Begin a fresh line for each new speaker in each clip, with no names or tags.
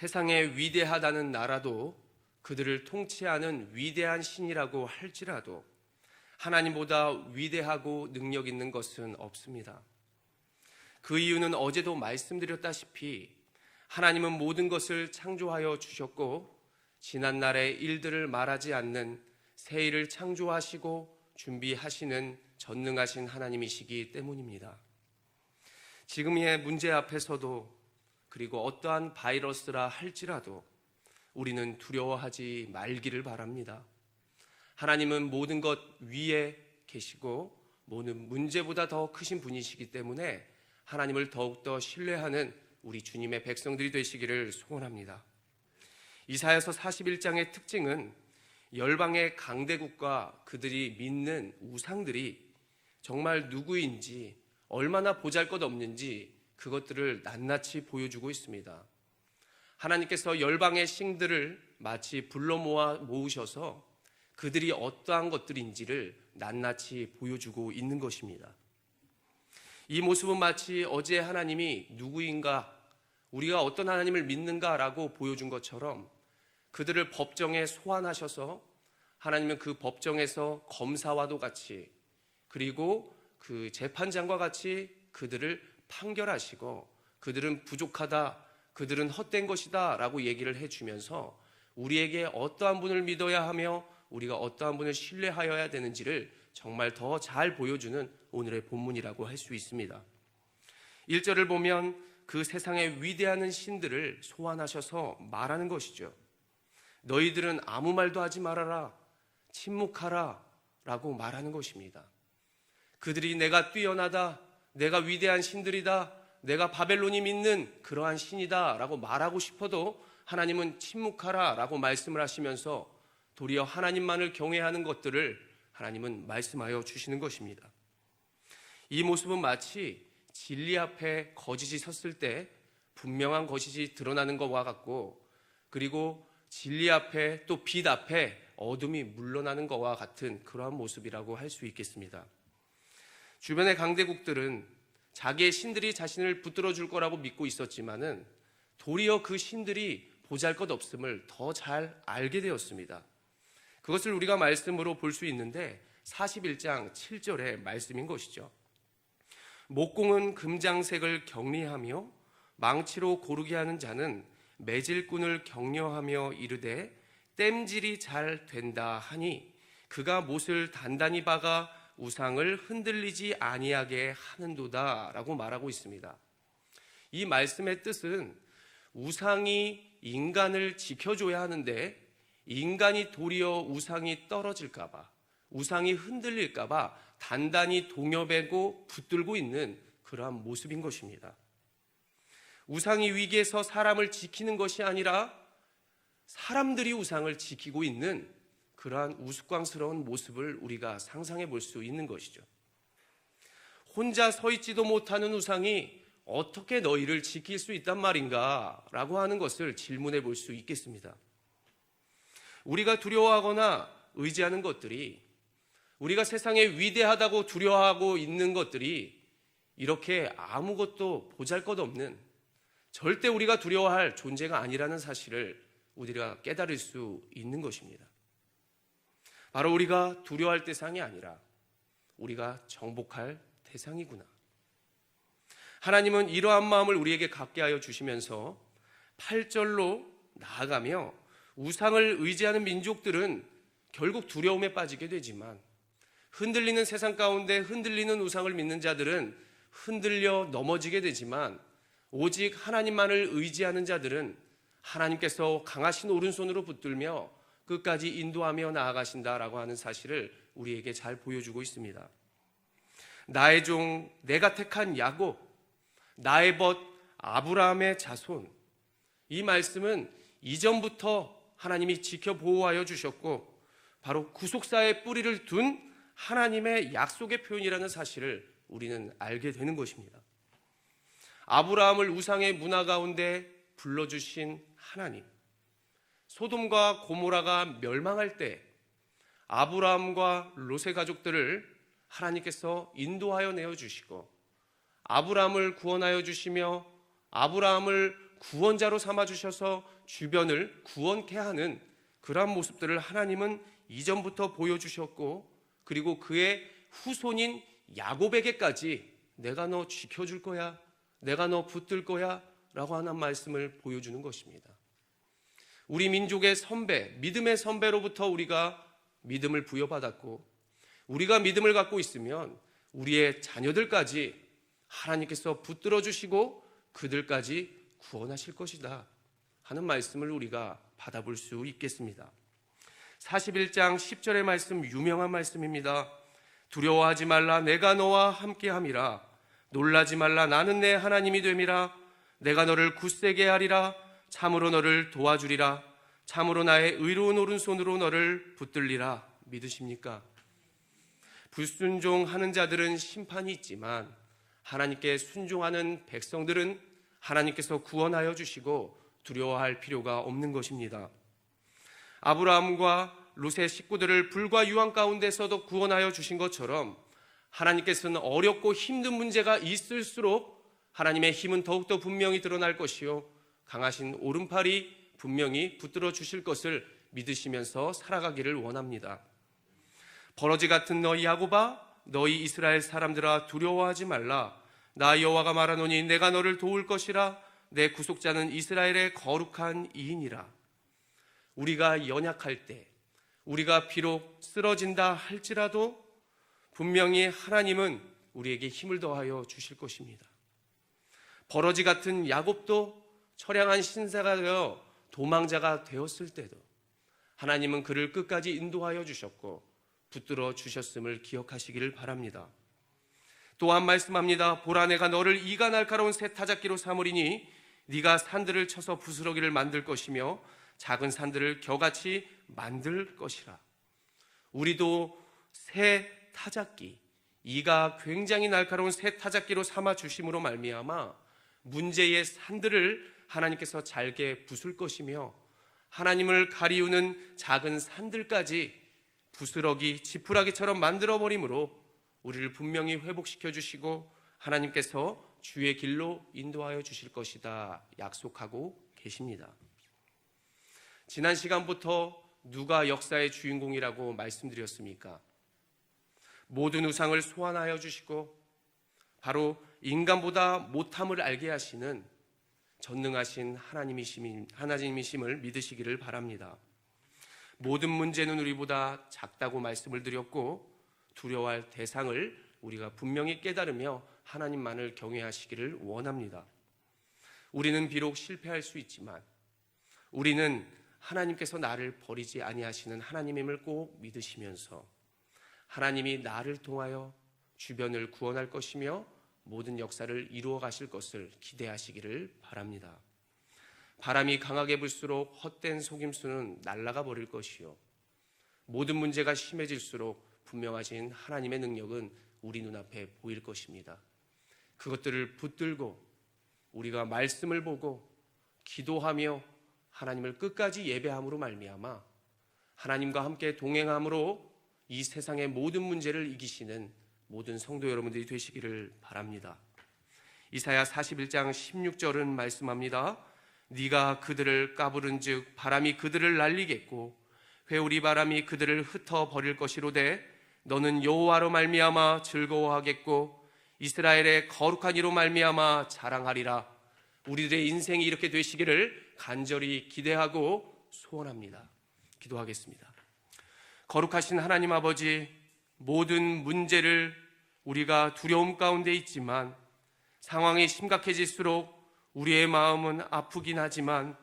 세상에 위대하다는 나라도 그들을 통치하는 위대한 신이라고 할지라도 하나님보다 위대하고 능력 있는 것은 없습니다. 그 이유는 어제도 말씀드렸다시피 하나님은 모든 것을 창조하여 주셨고 지난날의 일들을 말하지 않는 새 일을 창조하시고 준비하시는 전능하신 하나님이시기 때문입니다. 지금의 문제 앞에서도 그리고 어떠한 바이러스라 할지라도 우리는 두려워하지 말기를 바랍니다. 하나님은 모든 것 위에 계시고 모든 문제보다 더 크신 분이시기 때문에 하나님을 더욱더 신뢰하는 우리 주님의 백성들이 되시기를 소원합니다. 이사야서 41장의 특징은 열방의 강대국과 그들이 믿는 우상들이 정말 누구인지 얼마나 보잘것없는지 그것들을 낱낱이 보여주고 있습니다. 하나님께서 열방의 신들을 마치 불러 모으셔서 그들이 어떠한 것들인지를 낱낱이 보여주고 있는 것입니다. 이 모습은 마치 어제 하나님이 누구인가, 우리가 어떤 하나님을 믿는가라고 보여준 것처럼 그들을 법정에 소환하셔서 하나님은 그 법정에서 검사와도 같이 그리고 그 재판장과 같이 그들을 판결하시고 그들은 부족하다, 그들은 헛된 것이다 라고 얘기를 해주면서 우리에게 어떠한 분을 믿어야 하며 우리가 어떠한 분을 신뢰하여야 되는지를 정말 더 잘 보여주는 오늘의 본문이라고 할 수 있습니다. 1절을 보면 그 세상에 위대한 신들을 소환하셔서 말하는 것이죠. 너희들은 아무 말도 하지 말아라, 침묵하라 라고 말하는 것입니다. 그들이 내가 뛰어나다, 내가 위대한 신들이다, 내가 바벨론이 믿는 그러한 신이다 라고 말하고 싶어도 하나님은 침묵하라 라고 말씀을 하시면서 도리어 하나님만을 경외하는 것들을 하나님은 말씀하여 주시는 것입니다. 이 모습은 마치 진리 앞에 거짓이 섰을 때 분명한 거짓이 드러나는 것과 같고 그리고 진리 앞에 또 빛 앞에 어둠이 물러나는 것과 같은 그러한 모습이라고 할 수 있겠습니다. 주변의 강대국들은 자기의 신들이 자신을 붙들어 줄 거라고 믿고 있었지만은 도리어 그 신들이 보잘것없음을 더 잘 알게 되었습니다. 그것을 우리가 말씀으로 볼 수 있는데 41장 7절의 말씀인 것이죠. 목공은 금장색을 격리하며 망치로 고르게 하는 자는 매질꾼을 격려하며 이르되 땜질이 잘 된다 하니 그가 못을 단단히 박아 우상을 흔들리지 아니하게 하는도다 라고 말하고 있습니다. 이 말씀의 뜻은 우상이 인간을 지켜줘야 하는데 인간이 도리어 우상이 떨어질까 봐, 우상이 흔들릴까 봐 단단히 동여매고 붙들고 있는 그러한 모습인 것입니다. 우상이 위기에서 사람을 지키는 것이 아니라 사람들이 우상을 지키고 있는 그러한 우스꽝스러운 모습을 우리가 상상해 볼 수 있는 것이죠. 혼자 서 있지도 못하는 우상이 어떻게 너희를 지킬 수 있단 말인가 라고 하는 것을 질문해 볼 수 있겠습니다. 우리가 두려워하거나 의지하는 것들이, 우리가 세상에 위대하다고 두려워하고 있는 것들이 이렇게 아무것도 보잘것없는, 절대 우리가 두려워할 존재가 아니라는 사실을 우리가 깨달을 수 있는 것입니다. 바로 우리가 두려워할 대상이 아니라 우리가 정복할 대상이구나. 하나님은 이러한 마음을 우리에게 갖게 하여 주시면서 8절로 나아가며 우상을 의지하는 민족들은 결국 두려움에 빠지게 되지만 흔들리는 세상 가운데 흔들리는 우상을 믿는 자들은 흔들려 넘어지게 되지만 오직 하나님만을 의지하는 자들은 하나님께서 강하신 오른손으로 붙들며 끝까지 인도하며 나아가신다라고 하는 사실을 우리에게 잘 보여주고 있습니다. 나의 종 내가 택한 야곱, 나의 벗 아브라함의 자손, 이 말씀은 이전부터 하나님이 지켜 보호하여 주셨고 바로 구속사의 뿌리를 둔 하나님의 약속의 표현이라는 사실을 우리는 알게 되는 것입니다. 아브라함을 우상의 문화 가운데 불러주신 하나님, 소돔과 고모라가 멸망할 때 아브라함과 롯의 가족들을 하나님께서 인도하여 내어주시고 아브라함을 구원하여 주시며 아브라함을 구원자로 삼아주셔서 주변을 구원케 하는 그러한 모습들을 하나님은 이전부터 보여주셨고, 그리고 그의 후손인 야곱에게까지 내가 너 지켜줄 거야, 내가 너 붙들 거야 라고 하는 말씀을 보여주는 것입니다. 우리 민족의 선배, 믿음의 선배로부터 우리가 믿음을 부여받았고, 우리가 믿음을 갖고 있으면 우리의 자녀들까지 하나님께서 붙들어 주시고 그들까지 구원하실 것이다 하는 말씀을 우리가 받아볼 수 있겠습니다. 41장 10절의 말씀, 유명한 말씀입니다. 두려워하지 말라, 내가 너와 함께함이라. 놀라지 말라, 나는 내 하나님이 됨이라. 내가 너를 굳세게 하리라. 참으로 너를 도와주리라. 참으로 나의 의로운 오른손으로 너를 붙들리라. 믿으십니까? 불순종하는 자들은 심판이 있지만 하나님께 순종하는 백성들은 하나님께서 구원하여 주시고 두려워할 필요가 없는 것입니다. 아브라함과 롯의 식구들을 불과 유황 가운데서도 구원하여 주신 것처럼 하나님께서는 어렵고 힘든 문제가 있을수록 하나님의 힘은 더욱더 분명히 드러날 것이요, 강하신 오른팔이 분명히 붙들어 주실 것을 믿으시면서 살아가기를 원합니다. 버러지 같은 너희 야곱아, 너희 이스라엘 사람들아, 두려워하지 말라. 나 여호와가 말하노니 내가 너를 도울 것이라. 내 구속자는 이스라엘의 거룩한 이인이라. 우리가 연약할 때, 우리가 비록 쓰러진다 할지라도 분명히 하나님은 우리에게 힘을 더하여 주실 것입니다. 버러지 같은 야곱도 처량한 신사가 되어 도망자가 되었을 때도 하나님은 그를 끝까지 인도하여 주셨고 붙들어 주셨음을 기억하시기를 바랍니다. 또한 말씀합니다. 보라, 내가 너를 이가 날카로운 새 타작기로 삼으리니 네가 산들을 쳐서 부스러기를 만들 것이며 작은 산들을 겨같이 만들 것이라. 우리도 새 타작기, 이가 굉장히 날카로운 새 타작기로 삼아 주심으로 말미암아 문제의 산들을 하나님께서 잘게 부술 것이며 하나님을 가리우는 작은 산들까지 부스러기, 지푸라기처럼 만들어버림으로 우리를 분명히 회복시켜 주시고 하나님께서 주의 길로 인도하여 주실 것이다 약속하고 계십니다. 지난 시간부터 누가 역사의 주인공이라고 말씀드렸습니까? 모든 우상을 소환하여 주시고 바로 인간보다 못함을 알게 하시는 전능하신 하나님이심을 믿으시기를 바랍니다. 모든 문제는 우리보다 작다고 말씀을 드렸고 두려워할 대상을 우리가 분명히 깨달으며 하나님만을 경외하시기를 원합니다. 우리는 비록 실패할 수 있지만 우리는 하나님께서 나를 버리지 아니하시는 하나님임을 꼭 믿으시면서 하나님이 나를 통하여 주변을 구원할 것이며 모든 역사를 이루어 가실 것을 기대하시기를 바랍니다. 바람이 강하게 불수록 헛된 속임수는 날아가 버릴 것이요, 모든 문제가 심해질수록 분명하신 하나님의 능력은 우리 눈앞에 보일 것입니다. 그것들을 붙들고 우리가 말씀을 보고 기도하며 하나님을 끝까지 예배함으로 말미암아 하나님과 함께 동행함으로 이 세상의 모든 문제를 이기시는 모든 성도 여러분들이 되시기를 바랍니다. 이사야 41장 16절은 말씀합니다. 네가 그들을 까부른즉 바람이 그들을 날리겠고 회오리 바람이 그들을 흩어 버릴 것이로되 너는 여호와로 말미암아 즐거워하겠고 이스라엘의 거룩한 이로 말미암아 자랑하리라. 우리들의 인생이 이렇게 되시기를 간절히 기대하고 소원합니다. 기도하겠습니다. 거룩하신 하나님 아버지, 모든 문제를 우리가 두려움 가운데 있지만 상황이 심각해질수록 우리의 마음은 아프긴 하지만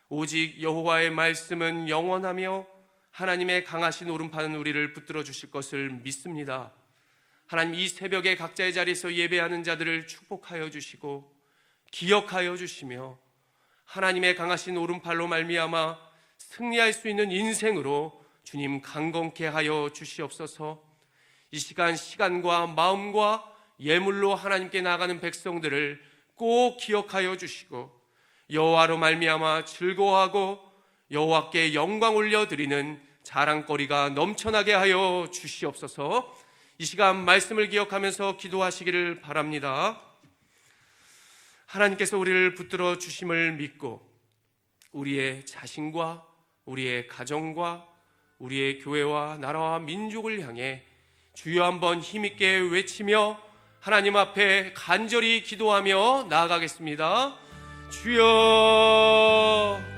오직 여호와의 말씀은 영원하며 하나님의 강하신 오른팔은 우리를 붙들어 주실 것을 믿습니다. 하나님, 이 새벽에 각자의 자리에서 예배하는 자들을 축복하여 주시고 기억하여 주시며 하나님의 강하신 오른팔로 말미암아 승리할 수 있는 인생으로 주님 강건케 하여 주시옵소서. 이 시간과 마음과 예물로 하나님께 나가는 백성들을 꼭 기억하여 주시고 여호와로 말미암아 즐거워하고 여호와께 영광 올려드리는 자랑거리가 넘쳐나게 하여 주시옵소서. 이 시간 말씀을 기억하면서 기도하시기를 바랍니다. 하나님께서 우리를 붙들어 주심을 믿고 우리의 자신과 우리의 가정과 우리의 교회와 나라와 민족을 향해 주여 한번 힘있게 외치며 하나님 앞에 간절히 기도하며 나아가겠습니다. 주여